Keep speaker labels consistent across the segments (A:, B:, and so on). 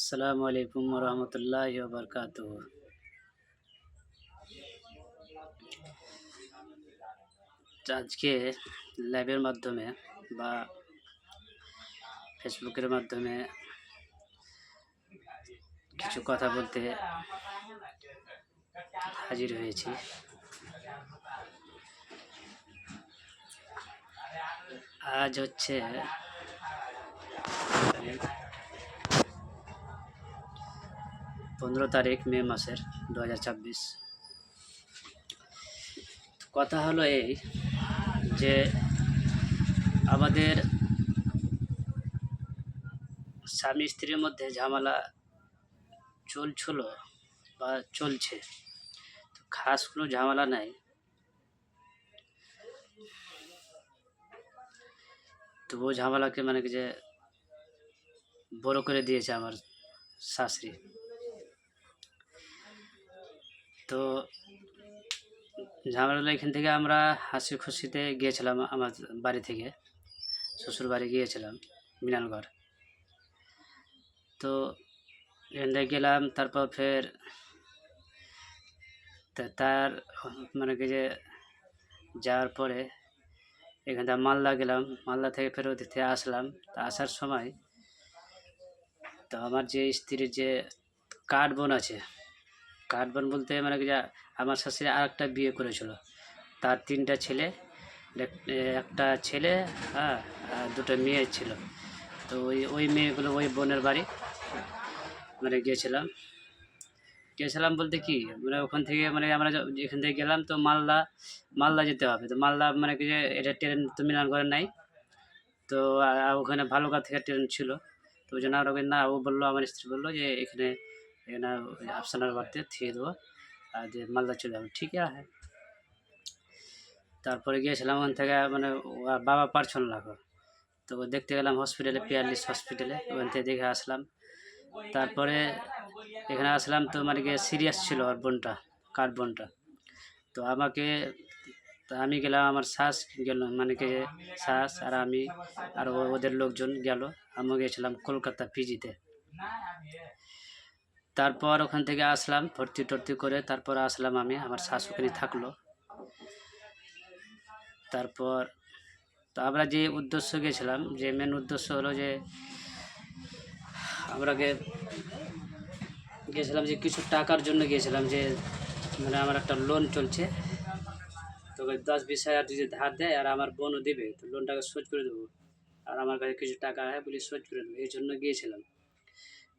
A: আসসালামু আলাইকুম রহমতুল্লাহি ওয়া বারাকাতুহু। আজকে লাইভের মাধ্যমে বা ফেসবুকের মাধ্যমে কিছু কথা বলতে হাজির হয়েছি। আজ হচ্ছে 15 তারিখ মে মাসের 2026। কথা হলো এই যে আমাদের স্বামী স্ত্রীর মধ্যে ঝামেলা চলছিল বা চলছে, তো খাস কোনো ঝামেলা নাই, তবুও ঝামেলাকে মানে কি যে বড় করে দিয়েছে আমার শাশুড়ি। তো ঝামেলা এখান থেকে আমরা হাসি খুশিতে গিয়েছিলাম আমার বাড়ি থেকে, শ্বশুর বাড়ি গিয়েছিলাম মিনালগড়। তো এখান থেকে গেলাম, তারপর ফের তার মানে কি যে যাওয়ার পরে এখান থেকে মালদা গেলাম, মালদা থেকে ফের ওদিক থেকে আসলাম। তা আসার সময় তো আমার যে স্ত্রীর যে কাঠ বোন আছে, কাঠ বোন বলতে মানে কি যে আমার শাশুড়ি আর একটা বিয়ে করেছিল, তার 3টা ছেলে, একটা ছেলে, হ্যাঁ, আর 2টা মেয়ে ছিল। তো ওই মেয়েগুলো ওই বোনের বাড়ি মানে গিয়েছিলাম বলতে কি মানে ওখান থেকে মানে আমরা এখান থেকে গেলাম, তো মালদা যেতে হবে। তো মালদা মানে কি যে এটা ট্রেন তো মিলনগড়ে নাই, তো ওখানে ভালুকা থেকে ট্রেন ছিল। তো ওই জন্য আমরা না, ও বললো, আমার স্ত্রী বললো যে এখানে এখানে আফসানার বাড়িতে থিয়ে দেবো আর যে মালদা চলে যাবো। ঠিক আছে। তারপরে গিয়েছিলাম ওখান থেকে মানে বাবা পারছিল না, তো দেখতে গেলাম হসপিটালে, পিয়ারলিস হসপিটালে, ওখান থেকে দেখে আসলাম। তারপরে এখানে আসলাম, তো মানে কি সিরিয়াস ছিল ওর বোনটা, কার বোনটা। তো আমি গেলাম, আমার শ্বাস গেল, মানে কি শ্বাস আর আমি আর ওদের লোকজন গেল। আমি গেছিলাম কলকাতা পিজিতে। তারপর ওখান থেকে আসলাম ভর্তি টর্তি করে, তারপর আসলাম আমি, আমার শ্বাস ওখানে থাকলো। তারপর তো আমরা যে উদ্দেশ্য গেছিলাম, যে মেন উদ্দেশ্য হলো যে আমরা গিয়েছিলাম যে কিছু টাকার জন্য গিয়েছিলাম, যে মানে আমার একটা লোন চলছে, তো 10-20 হাজার যদি ধার দেয় আর আমার বোনও দেবে, তো লোনটাকে শোধ করে দেবো, আর আমার কাছে কিছু টাকা হয় বলে শোধ করে দেবো, এই জন্য গিয়েছিলাম।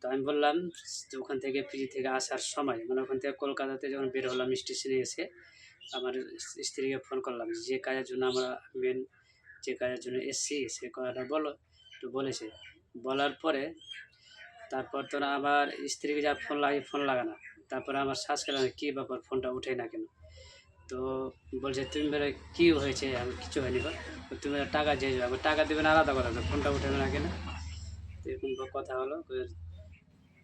A: তো আমি বললাম যে ওখান থেকে পিজি থেকে আসার সময় মানে ওখান থেকে কলকাতাতে যখন বের হলাম, স্টেশনে এসে আমার স্ত্রীকে ফোন করলাম, যে কাজের জন্য আমরা মেন যে কাজের জন্য এসছি সে কথাটা বলো। তো বলেছে, বলার পরে তারপর তো আবার স্ত্রীকে যা ফোন লাগানা, তারপরে আমার শ্বাস গেল, কী ব্যাপার, ফোনটা উঠে না কেন? তো বলছে, তুমি বেরো কী হয়েছে? আমি কিছু হয়নি গো, তুমি টাকা চেয়ে যাবে, টাকা দেবে না আলাদা কথা, ফোনটা উঠে না কেন? তো এরকম কথা হলো।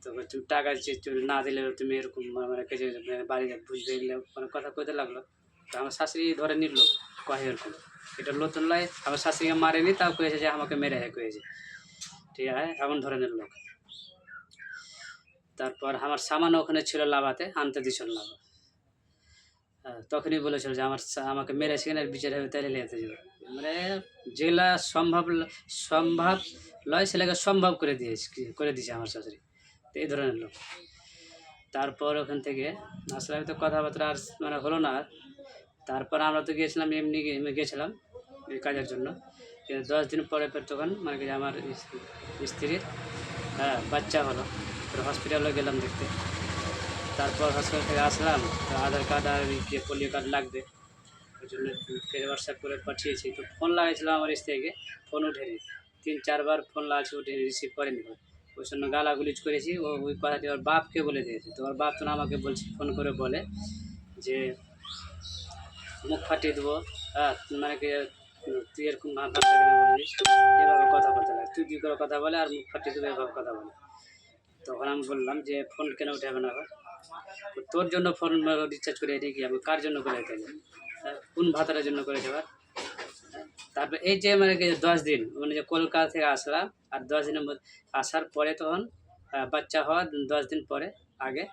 A: তো তুমি টাকা তুমি না দিলে তুমি এরকম মানে কেজে বাড়ি বুঝবে, এগুলো মানে কথা কইতে লাগলো। তো আমার শাশুড়ি ধরে নিল, কয় এরকম, এটা নতুন লাই, আমার শাশুড়িকে মারেনি, তাও কয়েছে যে আমাকে মেরে কয়েছে, ঠিক আছে, এমন ধরনের লোক। তারপর আমার সামান ওখানে ছিল লাভাতে, আনতে দিছিল না, তখনই বলেছিল যে আমাকে মেরেছে কিনা বিচার হবে, তাইলে নিতে যাবে, মানে যেগুলা সম্ভব লয় সেটাকে সম্ভব করে দিয়েছে আমার শাশুড়ি। তো এই ধরনের লোক। তারপর ওখান থেকে আসলে তো কথাবার্তা আর মানে হলো না। তারপর আমরা তো গিয়েছিলাম এমনি গিয়েছিলাম এই কাজের জন্য, কিন্তু 10 দিন পরে ফের তখন মানে কি আমার স্ত্রীর বাচ্চা হলো, হসপিটালে গেলাম দেখতে। তারপর হসপিটাল থেকে আসলাম, তো আধার কার্ড আর যে পোলিও কার্ড লাগবে, ওই জন্য ফের হোয়াটসঅ্যাপ করে পাঠিয়েছি। তো ফোন লাগাইছিলাম আমার স্ত্রীকে, ফোন উঠেনি, 3-4 বার ফোন লাগাচ্ছি, উঠেনি, রিসিভ করেনি। ওই জন্য গালাগুলিজ করেছি, ওই কথাটি ওর বাপকে বলে দিয়েছে। তো ওর বাপ তো আমাকে বলছে, ফোন করে বলে যে মুখ ফাটিয়ে দেবো, মানে কি তুই এরকম ভাষা কেন বলিস, এভাবে কথা বলতে লাগে, তুই কী করে কথা বলে আর মুখ ফাটিয়ে দেবো, এভাবে কথা বলে। তখন আমি বললাম যে ফোন কেন উঠাবে না, তোর জন্য ফোন রিচার্জ করে রেখে আমি কার জন্য করে রেখে, কোন ভাতারের জন্য করেছে এবার। তারপর এই যে মানে 10 দিন মানে যে কলকাতা থেকে আসলাম, আর 10 দিনের মধ্যে আসার পরে তখন বাচ্চা হওয়া 10 দিন পরে আগে।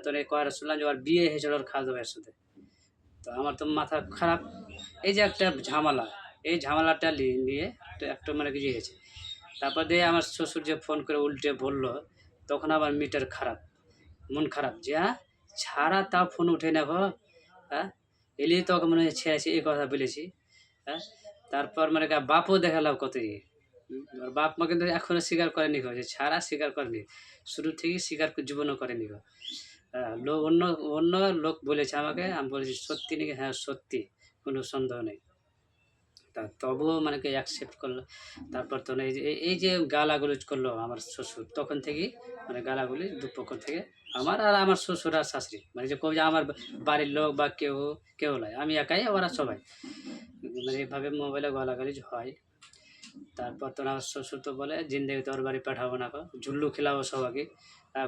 A: তোর এই কথা শুনলাম যে ওর বিয়ে হয়েছিল ওর খাওয়া দাওয়ার সাথে। তো আমার তো মাথা খারাপ, এই যে একটা ঝামেলা, এই ঝামেলাটা নিয়ে একটু মানে কি গেছে। তারপর দিয়ে আমার শ্বশুর যে ফোন করে উল্টে বললো, তখন আবার মিটার খারাপ, মন খারাপ যে ছাড়া তাও ফোন উঠে নেব। এলি তো মনে হয় ছেড়েছি, এই কথা বলেছি। তারপর মানে বাপও দেখালাম কত বাপ মা কিন্তু এখনো স্বীকার করেনি যে ছাড়া স্বীকার করেনি, শুরু থেকেই স্বীকার জীবনও করেনি। লোক অন্য অন্য লোক বলেছে আমাকে, আমি বলেছি সত্যি নাকি, হ্যাঁ সত্যি, কোনো সন্দেহ নেই। তা তবুও মানে কি অ্যাকসেপ্ট করলো। তারপর তো এই যে গালাগুলোজ করলো আমার শ্বশুর, তখন থেকেই মানে গালাগুলি দুপক্ষ থেকে, আমার আর আমার শ্বশুর আর শাশুড়ি, মানে যে কবে যে আমার বাড়ির লোক বা কেউ নয়, আমি একাই, ওরা সবাই মানে এইভাবে মোবাইলে গালাগালিজ হয়। তারপর তো আমার শ্বশুর তো বলে জিন্দেগি তোর বাড়ি পাঠাবো না, ঝুল্লু খেলাবো সবাইকে,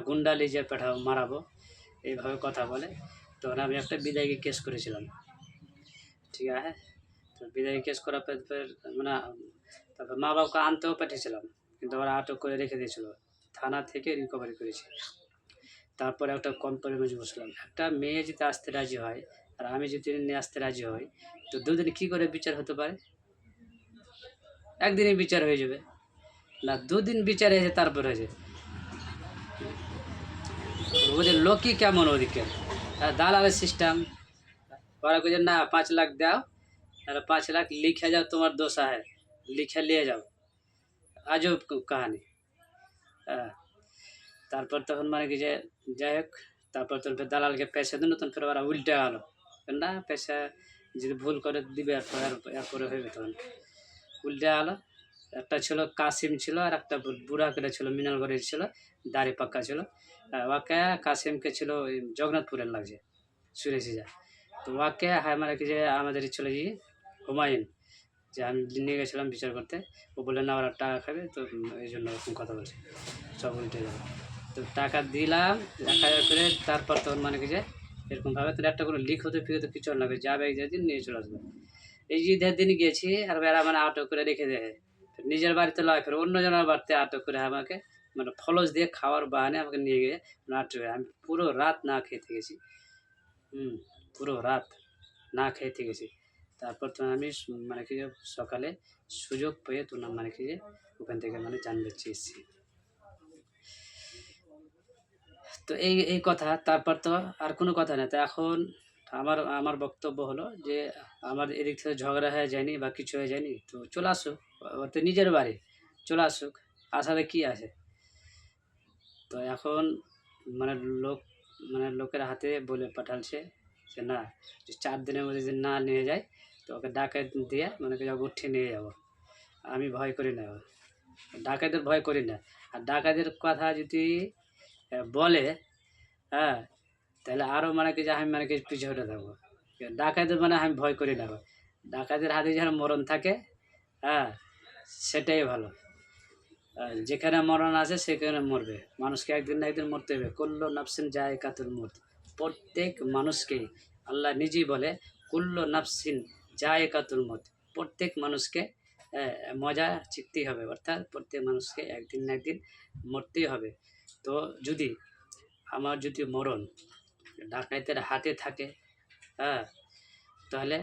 A: গুন্ডা লিজে পাঠাবো, মারাবো, এইভাবে কথা বলে। তখন আমি একটা বিদায়ী কেস করেছিলাম, ঠিক আছে। তো বিদায়ী কেস করার পর মানে তারপর মা বাবাকে আনতেও পাঠিয়েছিলাম, কিন্তু ওরা আটক করে রেখে দিয়েছিল, থানা থেকে রিকভারি করেছি। তারপরে একটা কম্প্রোমাইজ বসলাম, একটা মেয়ে যদি আসতে রাজি হয় আর আমি যদি নিয়ে আসতে রাজি হই, তো দুদিনে কী করে বিচার হতে পারে? একদিনই বিচার হয়ে যাবে না, দুদিন বিচার হয়েছে তারপর হয়েছে। ওদের লোকই কেমন ওদিকে, দালালের সিস্টেম। ওরা কে না 5 লাখ দাও, আর 5 লাখ লিখে যাও, তোমার দোষা है, লিখে নিয়ে যাও। আজব কাহানি। তারপর তখন মানে কি যে যাই হোক, তারপর তোর দালালকে পেশা দিল, তখন ফের ওরা উল্টে গেল না, পেশা যদি ভুল করে দিবে এরপরে হইবে, তখন উল্টে গেল। একটা ছিল কাসিম ছিল, আর একটা বুড়া করে ছিল, মিনালগড়ের ছিল, দাড়ি পাক্কা ছিল। ওকে কাসিমকে ছিল ওই জগন্নাথপুরের লাগছে, শুনেছি যা। তো ওকে হ্যাঁ মানে কি যে আমাদের ছিল যে হুমায়ুন, যে আমি নিয়ে গেছিলাম বিচার করতে, ও বললেন না ওরা টাকা খাবে, তো এই জন্য ওরকম কথা বলছে, সব উল্টে যাবে। তো টাকা দিলাম 1000 করে, তারপর তখন মানে কি যে এরকমভাবে তোর একটা কোনো লিক হতে ফিরে তো কিছু লাগবে, যাবে এক দিন নিয়ে চলে আসবে। এই যে দিন গেছি আর বেড়া মানে আটক করে রেখে দেয়, নিজের বাড়িতে লয়, ফের অন্যজনের বাড়িতে আটক করে আমাকে মানে ফলস দিয়ে খাওয়ার বাহানে আমাকে নিয়ে গিয়ে আটক। আমি পুরো রাত না খেতে গেছি, পুরো রাত না খেতে গেছি। তারপর তো আমি মানে কি যে সকালে সুযোগ পেয়ে তো মানে কি যে ওখান থেকে মানে জানতে চেয়েছি। তো এই কথা, তারপর তো আর কোনো কথা নেই। তো এখন আমার বক্তব্য হলো যে আমার এদিক থেকে ঝগড়া হয়ে যায়নি বা কিছু হয়ে যায়নি, তো চলে আসুক, ওর তো নিজের বাড়ি, চলে আসুক, আসাতে কী আছে। তো এখন মানে লোকের হাতে বলে পাঠালছে যে না, যে 4 দিনের মধ্যে যদি না নিয়ে যায় তো ওকে ডাকাত দিয়ে মানে কি উঠিয়ে নিয়ে যাবো। আমি ভয় করি না, ডাকাতের ভয় করি না। আর ডাকাতের কথা যদি বলে, তাহলে আরও মানে কি যে আমি মানে কি পিছিয়ে হতে থাকবো। ডাকাতের মানে আমি ভয় করি না, ডাকাতের হাতে যেন মরণ থাকে, সেটাই ভালো। যেখানে মরণ আছে সেখানে মরবে, মানুষকে একদিন না একদিন মরতে হবে। কুল্লু নাফসিন জায়কাতুল মউত, প্রত্যেক মানুষকেই আল্লাহ নিজেই বলে কুল্লু নাফসিন জায়কাতুল মউত, প্রত্যেক মানুষকে মজা চিকতেই হবে, অর্থাৎ প্রত্যেক মানুষকে একদিন না একদিন মরতেই হবে। তো যদি আমার যদি মরণ ডাকাতের হাতে থাকে, তাহলে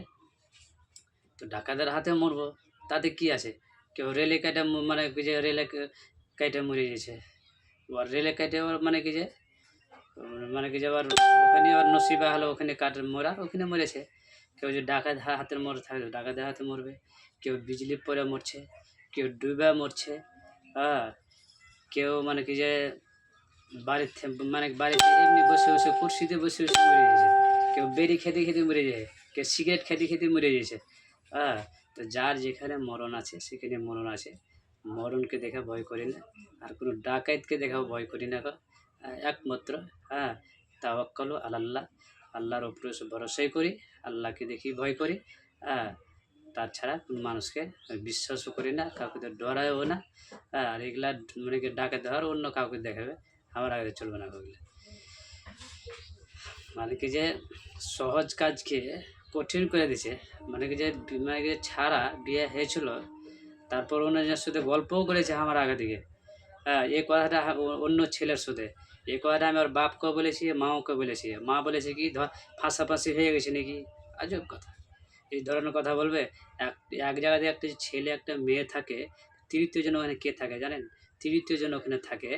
A: তো ডাকাতের হাতে মরবো, তাতে কি আছে? কেউ রেলে কেটে মানে কি যে রেলে কেটে মরে গেছে, আবার রেলে কেটে মানে কি যে আবার ওখানে আবার নসিবা হলো, ওখানে কাটে মরা, ওখানে মরেছে। কেউ যে ডাকাত হাতের মরে থাকলে ডাকাতের হাতে মরবে, কেউ বিজলি পরে মরছে, কেউ ডুবে মরছে, কেউ মানে কি যে বাড়িতে এমনি বসে বসে কুর্সিতে বসে বসে মরে গেছে, কেউ বেরি খেতে খেতে মরে যায়, কেউ সিগারেট খেতে খেতে মরে গেছে। তো যার যেখানে মরণ আছে সেখানে মরণ আছে, মরণকে দেখা ভয় করি না, আর কোনো ডাকাতকে দেখাও ভয় করি না। একমাত্র তাওয়াক্কালু আলাল্লাহ, আল্লাহর উপরে ভরসাই করি, আল্লাহকে দেখি ভয় করি। তাছাড়া কোনো মানুষকে বিশ্বাসও করি না, কাউকে তো ডরায়ও না। আর এগুলা মানে কি ডাকাত দেওয়ার অন্য কাউকে দেখাবে, আমার আগে চলবে না। ওগুলো মানে কি যে সহজ কাজকে কঠিন করে দিছে, মানে কি যে ছাড়া বিয়ে হয়েছিল, তারপর ওনার সাথে গল্পও করেছে আমার আগে থেকে, হ্যাঁ, এই কথাটা অন্য ছেলের সাথে, এই কথাটা আমি ওর বাপকেও বলেছি, মাওকে বলেছি। মা বলেছে কি ধর ফাঁসাফাঁসি হয়ে গেছে নাকি, আজব কথা। এই ধরনের কথা বলবে। এক এক জায়গাতে একটা ছেলে একটা মেয়ে থাকে, তৃতীয় জন ওখানে কে থাকে জানেন? তৃতীয় জন ওখানে থাকে,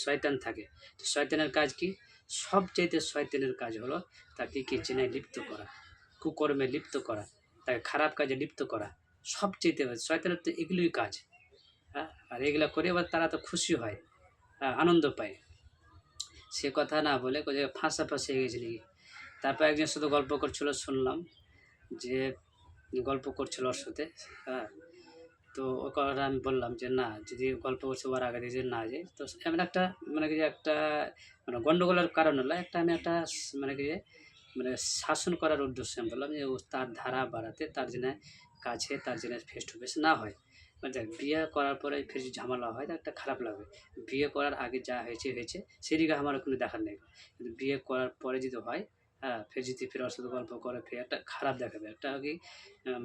A: শয়তান থাকে। তো শয়তানের কাজ কি? সবচাইতে শয়তানের কাজ হলো তাকে কিচেনে লিপ্ত করা, কুকর্মে লিপ্ত করা, তাকে খারাপ কাজে লিপ্ত করা। সবচাইতে শয়তানের তো এগুলোই কাজ। হ্যাঁ, আর এগুলো করে আবার তারা তো খুশি হয়, আনন্দ পায়। সে কথা না বলে কোথায় ফাঁসাফাঁসি হয়ে গেছে নাকি। তারপর একজন শুধু গল্প করছিল, শুনলাম যে গল্প করছিল ওর সাথে। হ্যাঁ, তো ও কথা আমি বললাম যে না, যদি গল্প করছে ওর আগে দিয়ে না যায়, তো এমন একটা মানে কি যে একটা মানে গণ্ডগোলের কারণ হলো একটা, আমি একটা মানে কি যে মানে শাসন করার উদ্দেশ্যে আমি বললাম যে ও তার ধারা বাড়াতে, তার জন্য কাছে, তার জন্য ফেস টু ফেস না হয়। মানে দেখ, বিয়ে করার পরে ফের যদি ঝামেলা হয়, তা একটা খারাপ লাগবে। বিয়ে করার আগে যা হয়েছে হয়েছে, সেদিকে আমার কোনো দেখার নেই। কিন্তু বিয়ে করার পরে যদি হয়, হ্যাঁ, ফের যদি ফের ওর সাথে গল্প করে, ফের একটা খারাপ দেখাবে, একটা কি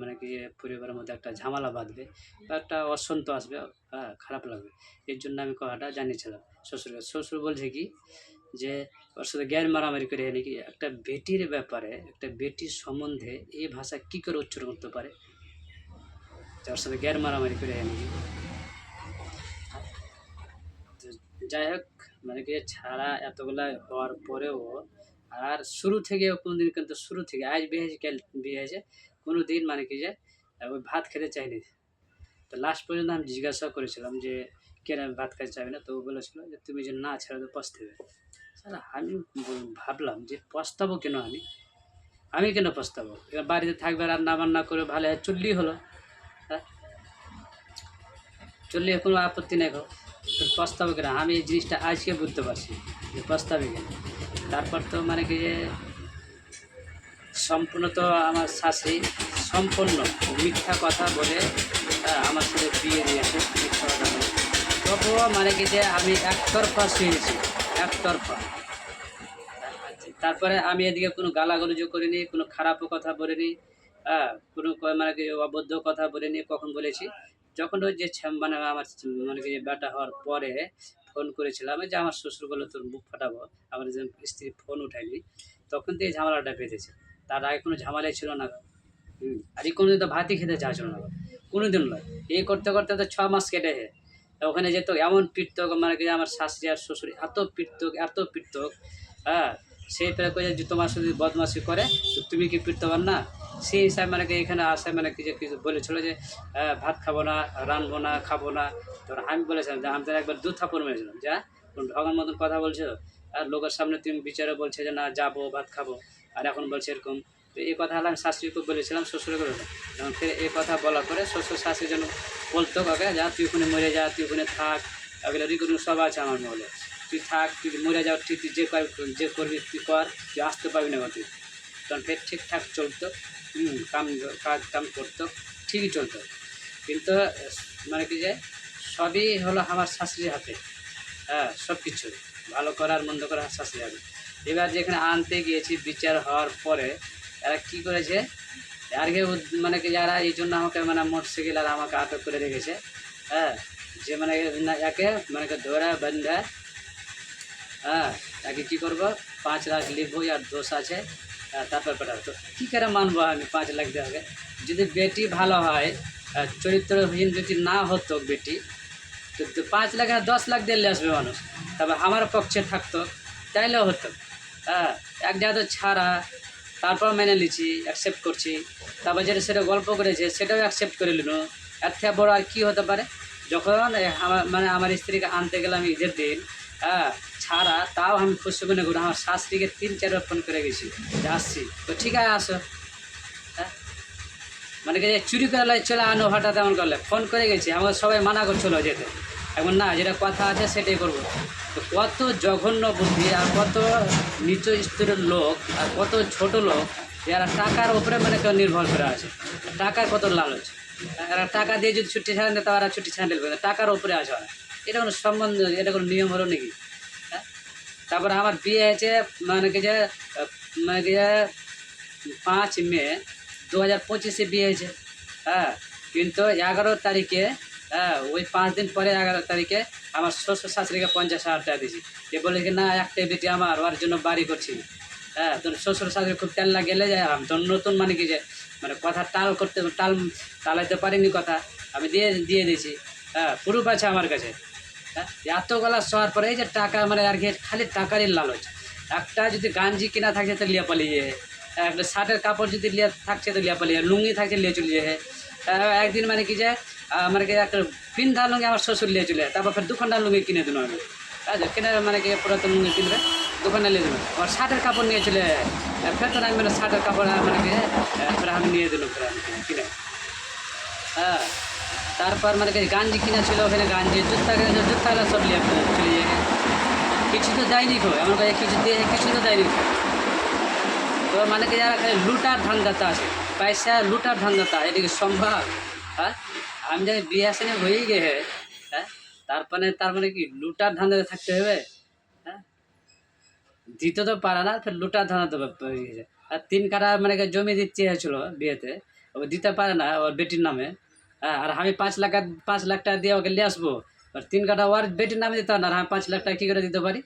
A: মানে কি যে পরিবারের মধ্যে একটা ঝামেলা বাঁধবে, বা একটা অশান্ত আসবে, হ্যাঁ, খারাপ লাগবে। এর জন্য আমি কথাটা জানিয়েছিলাম শ্বশুরকে। শ্বশুর বলছে কি যে ওর সাথে জ্ঞান মারামারি করে নাকি একটা বেটির ব্যাপারে, একটা বেটির সম্বন্ধে এই ভাষা কি করে উচ্চারণ করতে পারে, যে ওর সাথে জ্ঞান মারামারি করে নাকি। তো যাই হোক, মানে কি ছাড়া এতগুলা হওয়ার পরেও, আর শুরু থেকে কোনোদিন, কিন্তু শুরু থেকে আজ বিয়ে হয়েছে, কাল বিয়ে হয়েছে, কোনো দিন মানে কি যে ওই ভাত খেতে চাইনি। তো লাস্ট পর্যন্ত আমি জিজ্ঞাসা করেছিলাম যে কেন আমি ভাত খেতে চাইবে না, তো ও বলেছিল যে তুমি যে না ছেড়ে তো পস্তাবে। স্যার আমি ভাবলাম যে পস্তাবো কেন, আমি কেন পস্তাবো? এবার বাড়িতে থাকবে, রান্না বান্না করে ভালো চললেই হলো। হ্যাঁ, চললে কোনো আপত্তি নেই গো, তো পস্তাবো কেন? আমি এই জিনিসটা আজকে বুঝতে পারছি যে পস্তাবে কেন। তারপর তো মানে কি যে সম্পূর্ণ তো আমার শাশুড়ি সম্পূর্ণ মিথ্যা কথা বলে আমার সাথে বিয়ে দিয়েছে, মিথ্যা কথা বলে। তবুও মানে কি যে আমি একতরফা শুয়েছি, একতরফা। তারপরে আমি এদিকে কোনো গালাগালুজও করিনি, কোনো খারাপও কথা বলিনি, কোনো মানে কি অবদ্ধ কথা বলিনি। কখন বলেছি? যখন ওই যে মানে আমার মানে কি বেটা হওয়ার পরে ফোন করেছিলাম, যে আমার শ্বশুর বলে তোর মুখ ফাটাবো, আমার যে স্ত্রী ফোন উঠায়নি, তখন থেকে ঝামেলাটা বেঁধেছে। তার আগে কোনো ঝামেলাই ছিল না। আর এই কোনোদিন তো ভাতই খেতে চাইছিল না, কোনোদিন নয়। এই করতে করতে তো 6 মাস কেটে যায়। ওখানে যেত, এমন পিটত মানে কি আমার শাশুড়ি আর শ্বশুর এত পিটত, এত পিটত। হ্যাঁ, সেই পেরে করে যে তোমার সাথে বদমাশি করে, তো তুমি কি পিটতে পার না? সেই হিসাবে মানে কি এখানে আসে, মানে কি যে কিছু বলেছিল যে ভাত খাবো না, রানবো না, খাবো না। তো আমি বলেছিলাম যে আমি তো একবার 2 থাপ্পড় মেরেছিলাম, যা কোন ঢগার মতন কথা বলছো। আর লোকের সামনে তুমি বিচারে বলছে যে না যাবো ভাত খাবো, আর এখন বলছে এরকম। তো এই কথা আমি শাশুড়িকে বলেছিলাম, শ্বশুরে বলেছিলাম। এবং ফের এই কথা বলার পরে শ্বশুর শাশুড়ি যেন বলতো কাকে, যা তুই ওখানে মরে যা, তুই ওখানে থাক, এগুলো রিকর্ডিং সব আছে আমার মহলে। তুই থাক, তুই মরে যাও, ঠিক তুই যে করবি তুই কর, তুই আসতে পারবি না তুই। তখন ফের ঠিকঠাক চলতো, কাজ কাম করতো, ঠিকই চলতো। কিন্তু মানে কি যে সবই হলো আমার শাশুড়ির হাতে। হ্যাঁ, সব কিছু ভালো করার মন্দ করার শাশুড়ি হাতে। এবার যেখানে আনতে গিয়েছি বিচার হওয়ার পরে এরা কী করেছে, আর কেউ মানে কি যারা এই জন্য আমাকে মানে মোটরসাইকেল আর আমাকে আটক করে রেখেছে। হ্যাঁ, যে মানে একে মানে ধরে বেঁধে, হ্যাঁ, তাকে কী করবো, 5 লাখ লিখবো, আর দোষ আছে, তারপর পাঠাবো। তো কী করে মানবো আমি 5 লাখ দিয়ে হবে? যদি বেটি ভালো হয়, চরিত্রহীন যদি না হতো বেটি, তো 5 লাখ আর 10 লাখ দিয়ে আসবে মানুষ, তবে আমার পক্ষে থাকতো, তাইলেও হতো। হ্যাঁ, এক জায়গা তো ছাড়া, তারপর মেনে নিচ্ছি, অ্যাকসেপ্ট করছি। তারপর যেটা সেটা গল্প করেছে সেটাও অ্যাকসেপ্ট করে নিল। এর থেকে বড় আর কী হতে পারে? যখন আমার মানে আমার স্ত্রীকে আনতে গেলাম ঈদের দিন, হ্যাঁ, ছাড়া, তাও আমি খুশি মনে করি। আমার শাশুড়িকে 3-4 বার ফোন করে গেছি যে আসছি, তো ঠিক আছে আসো। হ্যাঁ, মানে কি চুরি করে চলে আনো, হঠাৎ এমন করলে ফোন করে গেছি, আমাকে সবাই মানা করছিল যেতে। এখন না, যেটা কথা আছে সেটাই করবো। তো কত জঘন্য বুদ্ধি, আর কত নিচ স্তরের লোক, আর কত ছোট লোক যারা টাকার উপরে মানে কেউ নির্ভর করে আছে। টাকার কত লালচ, এরা টাকা দিয়ে যদি ছুটি ছাড়েন দেয়, তারা ছুটি ছাড়েন দেবে, টাকার উপরে আছে ওরা। এটা কোনো সম্বন্ধ, এটা কোনো নিয়ম হলো নাকি? হ্যাঁ, তারপরে আমার বিয়ে হয়েছে মানে কি যে মানে কি যে 5 মে 2025 বিয়ে হয়েছে। হ্যাঁ, কিন্তু 11 তারিখে হ্যাঁ, ওই 5 দিন পরে 11 তারিখে আমার শ্বশুর শাশুড়িকে 50,000 টাকা দিয়েছি। এ বলে কি না একটাই বেটি আমার, ওর জন্য বাড়ি করছি। হ্যাঁ, তোর শ্বশুর শাশুড়ি খুব তেল্লা গেলে যায় তোর নতুন মানে কি যে মানে কথা টালাইতে পারিনি কথা, আমি দিয়ে দিয়েছি। হ্যাঁ, প্রুফ আছে আমার কাছে। হ্যাঁ, এত গলা শোয়ার পরে এই যে টাকা মানে আর কি খালি টাকারই লালচ। একটা যদি গাঞ্জি কিনা থাকে তো লিয়া পালিয়ে যায়, একটা শার্টের কাপড় যদি লিয়া থাকছে তো লিয়া পালিয়ে যায়, লুঙ্গি থাকছে লিয়ে চলে যায়। একদিন মানে কি যে মানে কি একটা পিন্ধা লুঙ্গি আমার শ্বশুর লিয়ে চলে যায়, তারপর ফের 2 ঘন্টা লুঙ্গি কিনে দিল আমি। আচ্ছা কিনে মানে কি পুরাতন লুঙ্গি কিনবে 2 ঘন্টা নিয়ে দিল, আর শার্টের কাপড় নিয়ে চলে যায়। ফের তো আমি মানে শার্টের কাপড় মানে কি ফের আমি নিয়ে দিল ফের আমি কিনে। হ্যাঁ, তারপর মানে কি গাঞ্জি কিনা ছিল, ওখানে গাঞ্জি জুতা সব নিয়ে চলে যায়। কিছু তো দেয়নি গো, এমন করে কিছু তো দেয়নি। তো মানে কি যারা খালি লুটার ধান্দাতে আছে, পয়সা লুটার ধান্দাতা, এদিকে সম্ভব? হ্যাঁ, আমি জানি বিয়ে আসেনি হয়েই গে হ্যাঁ, তার মানে কি লুটার ধান্দাতে থাকতে হবে? হ্যাঁ, দিতে তো পারে না, ফের লুটার ধান্দাতে গেছে। আর 3 কাঠা মানে কি জমি দিতে হয়েছিল বিয়েতে, ও দিতে পারে না ওর বেটির নামে। হ্যাঁ, আর আমি 5 লাখ টাকা দিয়ে ওকে নিয়ে আসবো, আর 3 কাঠা ওর বেটির নামে দিতে পারে না, আর আমি 5 লাখ টাকা কী করে দিতে পারি?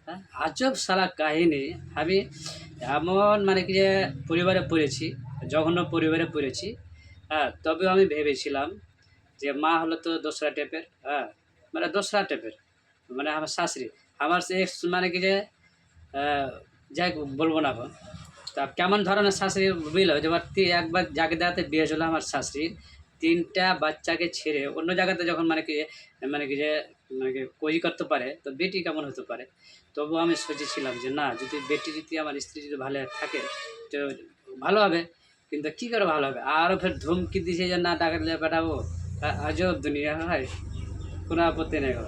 A: হ্যাঁ, আজব সারা কাহিনী। আমি এমন মানে কি যে পরিবারে পড়েছি, জঘন্য পরিবারে পড়েছি। হ্যাঁ, তবেও আমি ভেবেছিলাম যে মা হলো তো দোসরা টাইপের। হ্যাঁ, মানে দোসরা টাইপের, মানে আমার শাশুড়ি, আমার সে মানে কি যে যাই হোক বলবো না এখন। তা কেমন ধরনের শাশুড়ি বুঝলো, যে একবার যাকে দেখাতে বিয়ে ছিল আমার শাশুড়ির, 3টা বাচ্চাকে ছেড়ে অন্য জায়গাতে যখন মানে কি যে কই করতে পারে, তো বেটি কেমন হতে পারে। তবু আমি সোচেছিলাম যে না, যদি আমার স্ত্রী যদি ভালো থাকে তো ভালো হবে, কিন্তু কী করে ভালো হবে। আরও ফের ধমকি দিছে যে না ডাকাত লিয়ে পাঠাবো। আজব দুনিয়া হয়, কোনো আপত্তি নেই গো।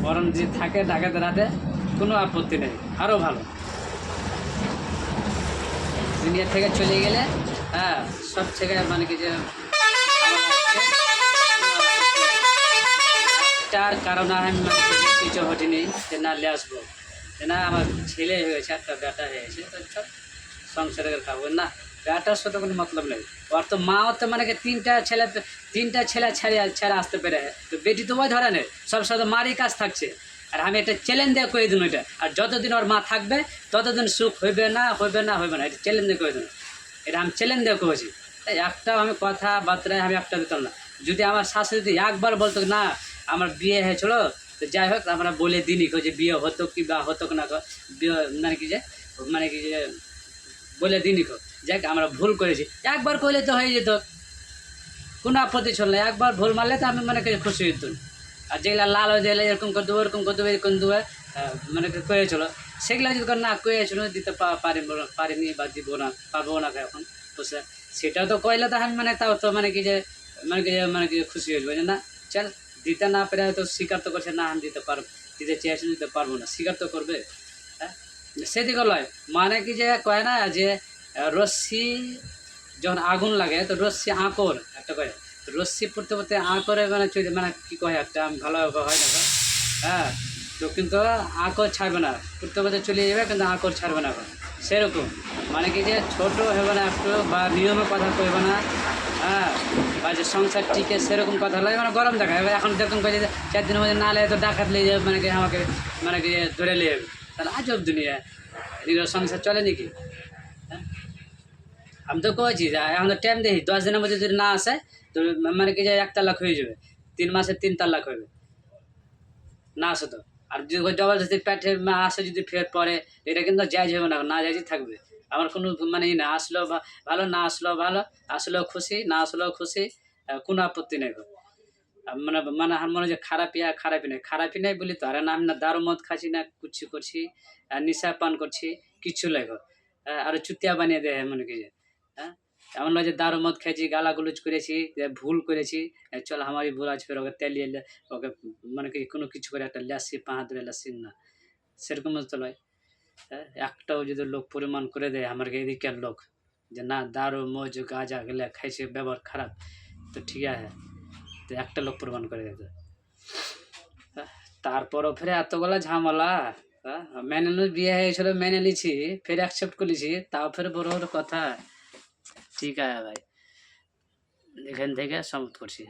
A: বরং যদি থাকে ডাকাতের হাতে কোনো আপত্তি নেই, আরও ভালো। দুনিয়া থেকে চলে গেলে হ্যাঁ, সব থেকে মানে কি যে একটার কারণ আমি মানে কিছু হটিনি যে না লে আসবো, যে না আমার ছেলে হয়েছে, একটা বেটা হয়েছে, তো চল সংসারে খাবো না। বেটার সাথে কোনো মতলব নেই। ওর তো মাও তো মানে কি 3টা ছেলে ছেড়ে আসতে পেরে, তো বেটি তো ওই ধরে নেই, সব সাথে মারই কাজ থাকছে। আর আমি একটা চ্যালেঞ্জ দিয়ে করে দিন ওইটা, আর যতদিন ওর মা থাকবে ততদিন সুখ হইবে না এটা চ্যালেঞ্জ দিয়ে করে দিন। এটা আমি চ্যালেঞ্জ দিয়ে করেছি। একটাও আমি কথাবার্তায় আমি একটা দিতাম না। যদি আমার শাশুড়ি যদি একবার বলতো না আমার বিয়ে হয়েছিল, তো যাই হোক আমরা বলে দিনই যে বিয়ে হতো কি বা হতো না, বিয়ে মানে কি যে বলে দিনই যাক আমরা ভুল করেছি, একবার করলে তো হয়ে যেত, কোনো আপত্তি ছিল না। একবার ভুল মারলে তো আমি মানে খুশি হইতুন। আর যেগুলা লাল হয়ে গেলে এরকম করে দেবো এরকম দেবো মানে কয়েছিল, সেগুলো যদি না কয়েছিল দিতে পারিনি বা দিব না, পারবো না এখন বুঝলে। সেটাও তো কইলে তো আমি মানে তাও তো মানে কি খুশি হয়ে যাবে যে না চল, দিতে না পেরে তো স্বীকার তো করছে না আমি দিতে চেয়েছি, দিতে পারবো না, স্বীকার তো করবে। হ্যাঁ, সেদিকে লয় মানে কি যে কয় না যে রশ্মি যখন আগুন লাগে তো রশ্মি আঁকর একটা কয়, রশ্মি পড়তে আঁকরে মানে মানে কী কয় একটা আমি ভালোভাবে হয় না। হ্যাঁ, তো কিন্তু আঁকর ছাড়বে না, পড়তে চলে যাবে কিন্তু আঁকর ছাড়বে না। সেরকম মানে কি যে ছোটো হবে না একটু, বা নিয়মের কথা কইবে না। হ্যাঁ, বা যে সংসার টিকে সেরকম কথা লাগে মানে গরম দেখা যাবে। এখন যেরকম করে যে 4 দিনের মধ্যে না লেগে তো ডাকাত লেগে যাবে, মানে কি আমাকে মানে কি ধরে নিয়ে যাবে, তাহলে আজব দুনিয়া, এদিকে সংসার চলে নাকি? হ্যাঁ, আমি তো কয়েছি যে এখন তো টাইম দেখি 10 দিনের মধ্যে যদি না আসে তো মানে কি যে 1 তালাক হয়ে যাবে, 3 মাসে 3 তালাক হবে না আসে তো। আর যদি জবরদস্তি পেটে আসে যদি ফের পরে, এটা কিন্তু জায়জ হবে না, না জায়জই থাকবে। আমার কোনো মানে না আসলেও ভালো, না আসলেও ভালো, আসলেও খুশি, না আসলেও খুশি, কোনো আপত্তি নেই। মানে মানে আমার মনে হয় যে খারাপই নেই বলি তো। আর না আমি না দারু মদ খাচ্ছি না কুচ্ছি করছি, নিশা পান করছি, কিচ্ছু লাগো। আর চুতিয়া বানিয়ে দেয় মনে কি যে। হ্যাঁ, এমন নয় যে দারু মদ খেয়েছি, গালাগুলোজ করেছি, ভুল করেছি, চল আমারই ভুল আছে ফের ওকে তেলিয়ে ওকে মানে কি কোনো কিছু করে একটা লাসি পা হাত ধরে লাসি না, সেরকম তো নয়। হ্যাঁ, একটাও যদি লোক পরিমাণ করে দেয় আমার এদিকের লোক যে না দারু মজ গাঁজা গেলে খাইছে, ব্যবহার খারাপ, তো ঠিক আছে, তো একটা লোক প্রমাণ করে দিত। তারপরও ফের এতগুলা ঝামেলা। বিয়ে হয়েছিল, মেনে নিছি, ফের অ্যাকসেপ্ট করেছি, তাও ফের বড় বড় কথা। ঠিক আছে ভাই। এখান থেকে সমাপ্ত করছি।